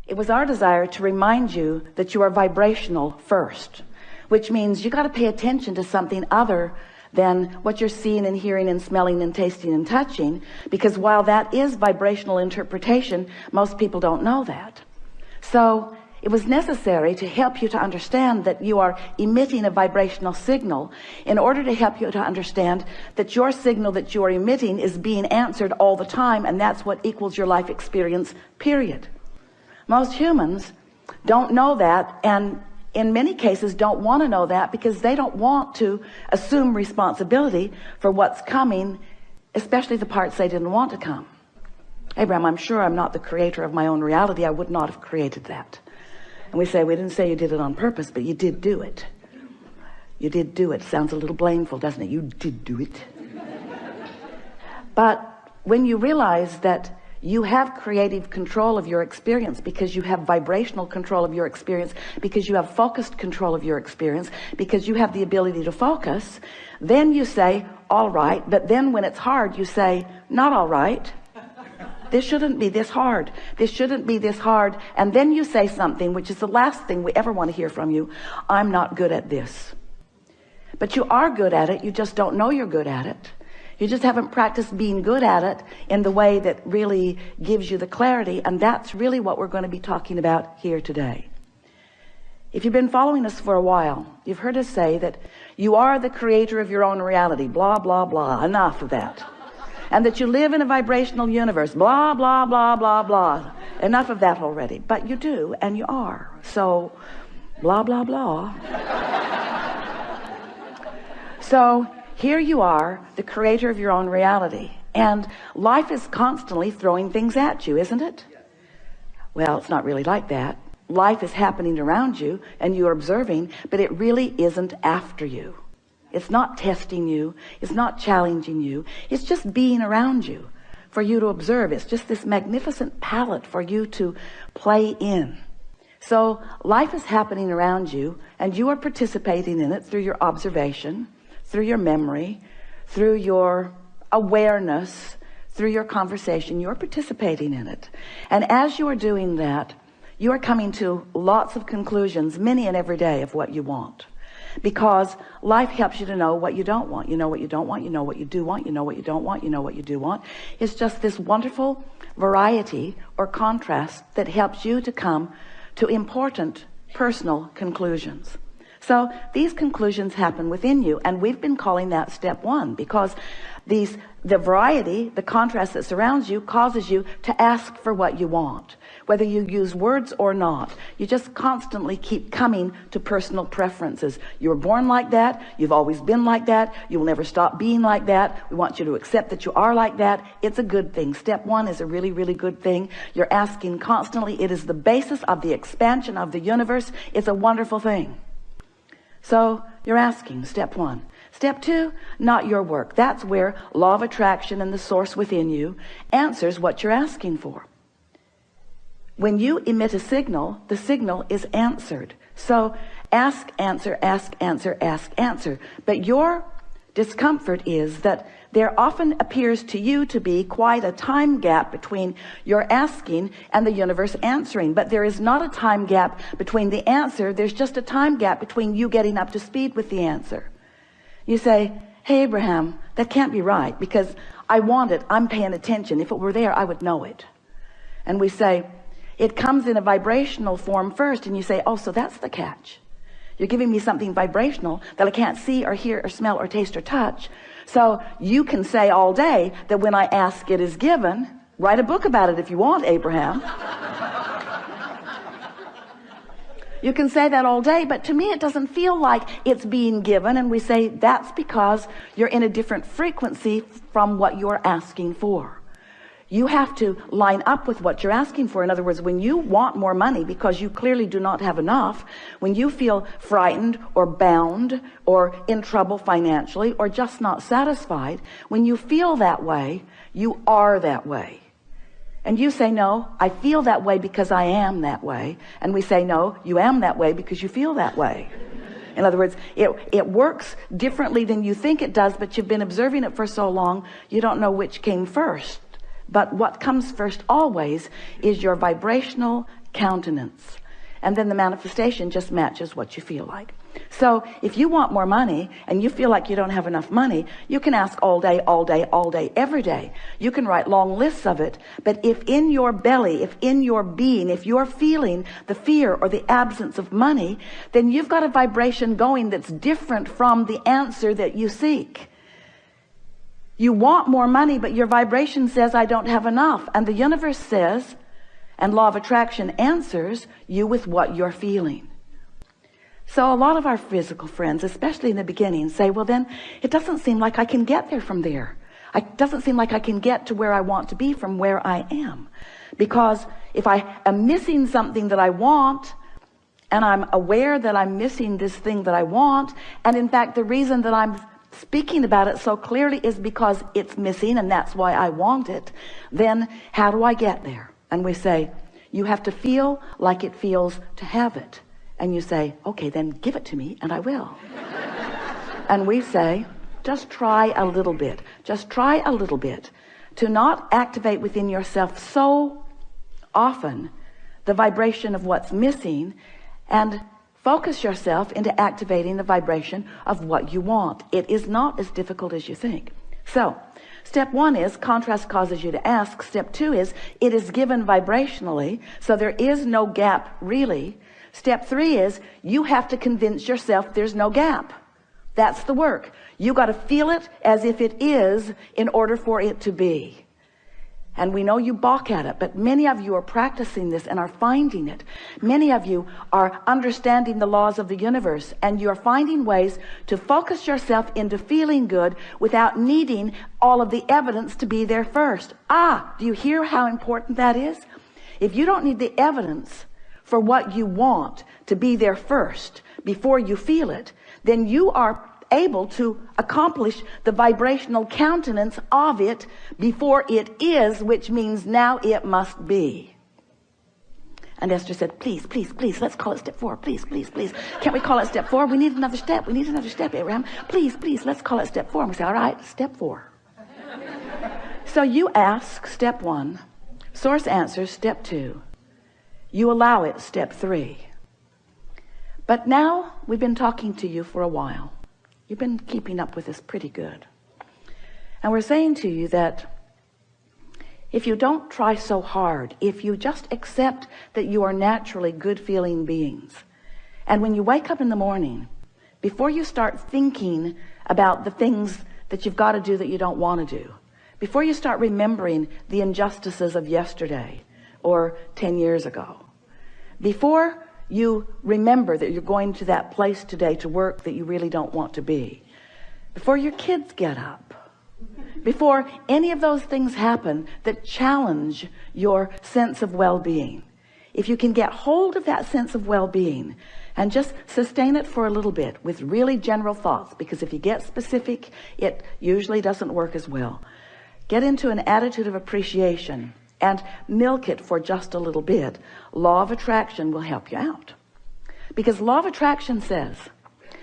It was our desire to remind you that you are vibrational first, which means you got to pay attention to something other than what you're seeing and hearing and smelling and tasting and touching, because while that is vibrational interpretation, most people don't know that. So it was necessary to help you to understand that you are emitting a vibrational signal in order to help you to understand that your signal that you are emitting is being answered all the time, and that's what equals your life experience, period. Most humans don't know that, and in many cases don't want to know that, because they don't want to assume responsibility for what's coming, especially the parts they didn't want to come. Abraham, I'm sure I'm not the creator of my own reality. I would not have created that. And we say, we didn't say you did it on purpose, but you did do it. You did do it. Sounds a little blameful, doesn't it? You did do it. But when you realize that you have creative control of your experience, because you have vibrational control of your experience, because you have focused control of your experience, because you have the ability to focus, then you say, all right. But then when it's hard, you say, not all right. This shouldn't be this hard. This shouldn't be this hard. And then you say something, which is the last thing we ever want to hear from you. I'm not good at this. But you are good at it. You just don't know you're good at it. You just haven't practiced being good at it in the way that really gives you the clarity. And that's really what we're going to be talking about here today. If you've been following us for a while, you've heard us say that you are the creator of your own reality. Blah, blah, blah. Enough of that. And that you live in a vibrational universe. Blah, blah, blah, blah, blah. Enough of that already. But you do, and you are. So, blah, blah, blah. So, here you are, the creator of your own reality. And life is constantly throwing things at you, isn't it? Well, it's not really like that. Life is happening around you, and you're observing, but it really isn't after you. It's not testing you. It's not challenging you. It's just being around you for you to observe. It's just this magnificent palette for you to play in. So life is happening around you, and you are participating in it through your observation, through your memory, through your awareness, through your conversation. You're participating in it. And as you are doing that, you are coming to lots of conclusions, many and every day, of what you want. Because life helps you to know what you don't want. You know what you don't want. You know what you do want. You know what you don't want. You know what you do want. It's just this wonderful variety or contrast that helps you to come to important personal conclusions. So these conclusions happen within you, and we've been calling that step one, because the variety, the contrast that surrounds you, causes you to ask for what you want. Whether you use words or not, you just constantly keep coming to personal preferences. You were born like that. You've always been like that. You will never stop being like that. We want you to accept that you are like that. It's a good thing. Step one is a really, really good thing. You're asking constantly. It is the basis of the expansion of the universe. It's a wonderful thing. So you're asking, step one. Step two, not your work. That's where law of attraction and the source within you answers what you're asking for. When you emit a signal, the signal is answered. So ask, answer, ask, answer, ask, answer. But your discomfort is that there often appears to you to be quite a time gap between your asking and the universe answering. But there is not a time gap between the answer. There's just a time gap between you getting up to speed with the answer. You say, hey, Abraham, that can't be right, because I want it. I'm paying attention. If it were there, I would know it. And we say, it comes in a vibrational form first. And you say, oh, so that's the catch. You're giving me something vibrational that I can't see or hear or smell or taste or touch. So you can say all day that when I ask, it is given. Write a book about it if you want, Abraham. You can say that all day, but to me it doesn't feel like it's being given. And we say that's because you're in a different frequency from what you're asking for. You have to line up with what you're asking for. In other words, when you want more money because you clearly do not have enough, when you feel frightened or bound or in trouble financially or just not satisfied, when you feel that way, you are that way. And you say, no, I feel that way because I am that way. And we say, no, you am that way because you feel that way. In other words, it works differently than you think it does, but you've been observing it for so long, you don't know which came first. But what comes first always is your vibrational countenance. And then the manifestation just matches what you feel like. So if you want more money and you feel like you don't have enough money, you can ask all day, all day, all day, every day. You can write long lists of it. But if in your belly, if in your being, if you're feeling the fear or the absence of money, then you've got a vibration going that's different from the answer that you seek. You want more money, but your vibration says, I don't have enough. And the universe says, and law of attraction answers you with what you're feeling. So a lot of our physical friends, especially in the beginning, say, well, then it doesn't seem like I can get there from there. It doesn't seem like I can get to where I want to be from where I am. Because if I am missing something that I want, and I'm aware that I'm missing this thing that I want, and in fact, the reason that I'm speaking about it so clearly is because it's missing, and that's why I want it, then how do I get there? And we say, you have to feel like it feels to have it. And you say, okay, then give it to me and I will. And we say, just try a little bit. Just try a little bit to not activate within yourself so often the vibration of what's missing, and focus yourself into activating the vibration of what you want. It is not as difficult as you think. So step 1 is contrast causes you to ask. Step 2 is it is given vibrationally, so there is no gap really. Step 3 is you have to convince yourself there's no gap. That's the work. You got to feel it as if it is in order for it to be. And we know you balk at it, but many of you are practicing this and are finding it. Many of you are understanding the laws of the universe, and you're finding ways to focus yourself into feeling good without needing all of the evidence to be there first. Do you hear how important that is? If you don't need the evidence for what you want to be there first before you feel it, then you are able to accomplish the vibrational countenance of it before it is, which means now it must be. And Esther said, please, please, please, let's call it step 4. Please, please, please. Can't we call it step 4? We need another step. We need another step, Abraham. Please, please, let's call it step 4. And we say, all right, step 4. So you ask, step 1. Source answers, step 2. You allow it, step 3. But now we've been talking to you for a while. You've been keeping up with us pretty good. And we're saying to you that if you don't try so hard, if you just accept that you are naturally good feeling beings, and when you wake up in the morning, before you start thinking about the things that you've got to do that you don't want to do, before you start remembering the injustices of yesterday or 10 years ago, before you remember that you're going to that place today to work that you really don't want to be, before your kids get up, before any of those things happen that challenge your sense of well-being, if you can get hold of that sense of well-being and just sustain it for a little bit with really general thoughts, because if you get specific, it usually doesn't work as well. Get into an attitude of appreciation and milk it for just a little bit. Law of attraction will help you out, because law of attraction says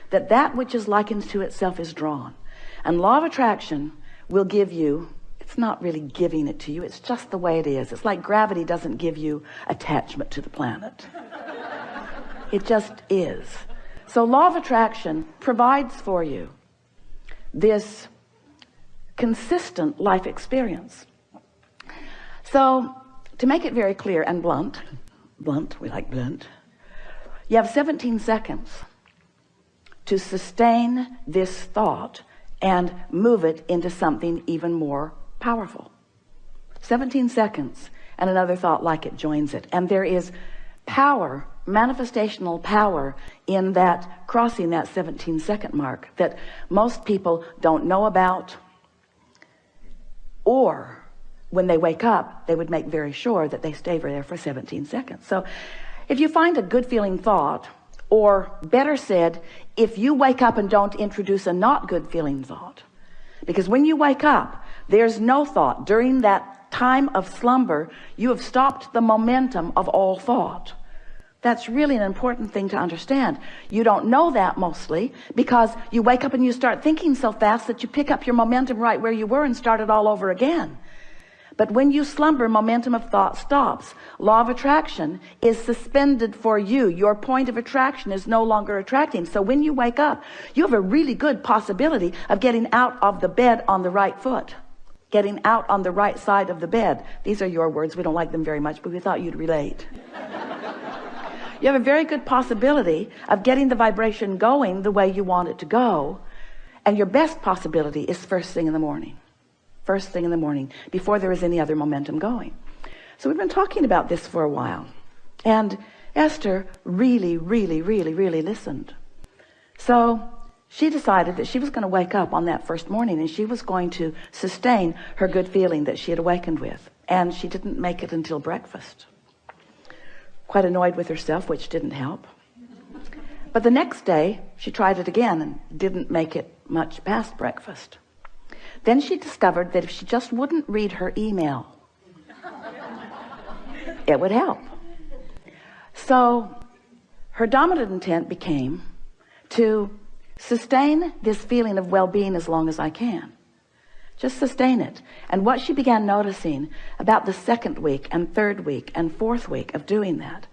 that that which is likened to itself is drawn, and law of attraction will give you, it's not really giving it to you, it's just the way it is. It's like gravity doesn't give you attachment to the planet. It just is. So law of attraction provides for you this consistent life experience. So to make it very clear and blunt, we like blunt, you have 17 seconds to sustain this thought and move it into something even more powerful. 17 seconds and another thought like it joins it. And there is power, manifestational power in that, crossing that 17-second mark, that most people don't know about, or when they wake up, they would make very sure that they stay there for 17 seconds. So if you find a good feeling thought, or better said, if you wake up and don't introduce a not good feeling thought, because when you wake up, there's no thought. During that time of slumber, you have stopped the momentum of all thought. That's really an important thing to understand. You don't know that mostly because you wake up and you start thinking so fast that you pick up your momentum right where you were and start it all over again. But when you slumber, momentum of thought stops. Law of attraction is suspended for you. Your point of attraction is no longer attracting. So when you wake up, you have a really good possibility of getting out of the bed on the right foot, getting out on the right side of the bed. These are your words. We don't like them very much, but we thought you'd relate. You have a very good possibility of getting the vibration going the way you want it to go. And your best possibility is first thing in the morning. First thing in the morning, before there is any other momentum going. So we've been talking about this for a while. And Esther really listened. So she decided that she was going to wake up on that first morning and she was going to sustain her good feeling that she had awakened with. And she didn't make it until breakfast. Quite annoyed with herself, which didn't help. But the next day, she tried it again and didn't make it much past breakfast. Then she discovered that if she just wouldn't read her email, it would help. So her dominant intent became to sustain this feeling of well-being as long as I can. Just sustain it. And what she began noticing about the second week and third week and fourth week of doing that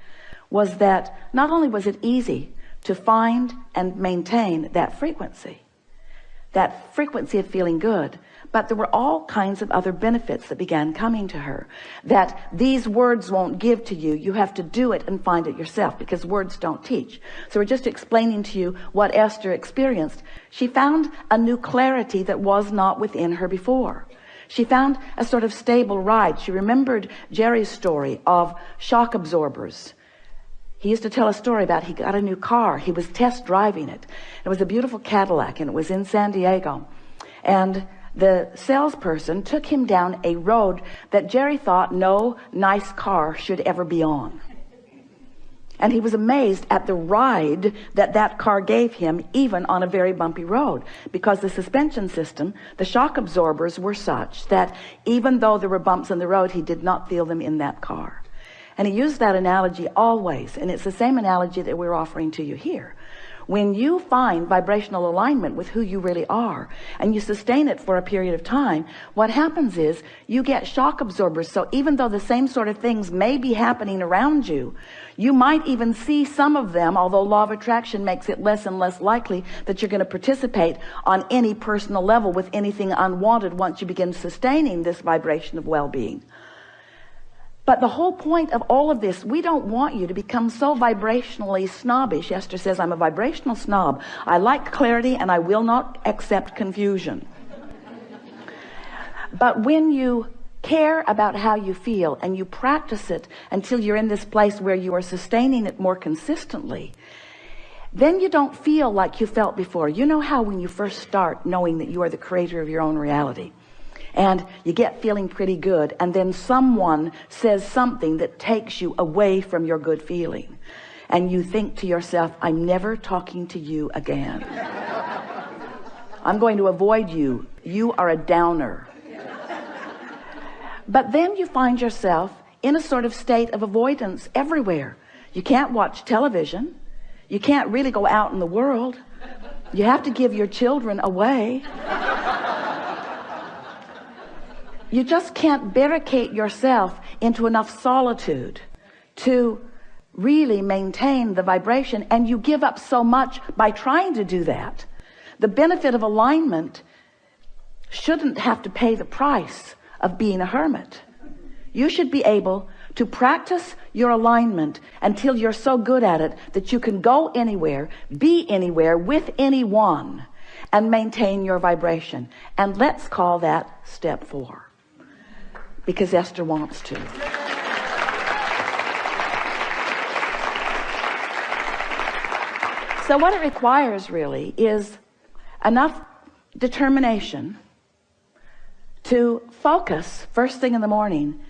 was that not only was it easy to find and maintain that frequency of feeling good, but there were all kinds of other benefits that began coming to her that these words won't give to you. You have to do it and find it yourself, because words don't teach. So we're just explaining to you what Esther experienced. She found a new clarity that was not within her before. She found a sort of stable ride. She remembered Jerry's story of shock absorbers. He used to tell a story about he got a new car. He was test driving it. It was a beautiful Cadillac and it was in San Diego. And the salesperson took him down a road that Jerry thought no nice car should ever be on. And he was amazed at the ride that that car gave him, even on a very bumpy road, because the suspension system, the shock absorbers were such that even though there were bumps in the road, he did not feel them in that car. And he used that analogy always, and it's the same analogy that we're offering to you here. When you find vibrational alignment with who you really are, and you sustain it for a period of time, what happens is you get shock absorbers. So even though the same sort of things may be happening around you, you might even see some of them, although law of attraction makes it less and less likely that you're going to participate on any personal level with anything unwanted once you begin sustaining this vibration of well-being. But the whole point of all of this, we don't want you to become so vibrationally snobbish. Esther says, I'm a vibrational snob. I like clarity and I will not accept confusion. But when you care about how you feel and you practice it until you're in this place where you are sustaining it more consistently, then you don't feel like you felt before. You know how when you first start knowing that you are the creator of your own reality, and you get feeling pretty good, and then someone says something that takes you away from your good feeling, and you think to yourself, I'm never talking to you again. I'm going to avoid you. You are a downer. But then you find yourself in a sort of state of avoidance everywhere. You can't watch television. You can't really go out in the world. You have to give your children away. You just can't barricade yourself into enough solitude to really maintain the vibration, and you give up so much by trying to do that. The benefit of alignment shouldn't have to pay the price of being a hermit. You should be able to practice your alignment until you're so good at it that you can go anywhere, be anywhere with anyone, and maintain your vibration. And let's call that step 4. Because Esther wants to. So what it requires really is enough determination to focus first thing in the morning,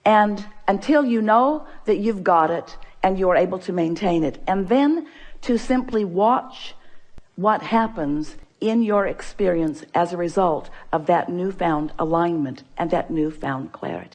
and until you know that you've got it and you're able to maintain it, and then to simply watch what happens in your experience as a result of that newfound alignment and that newfound clarity.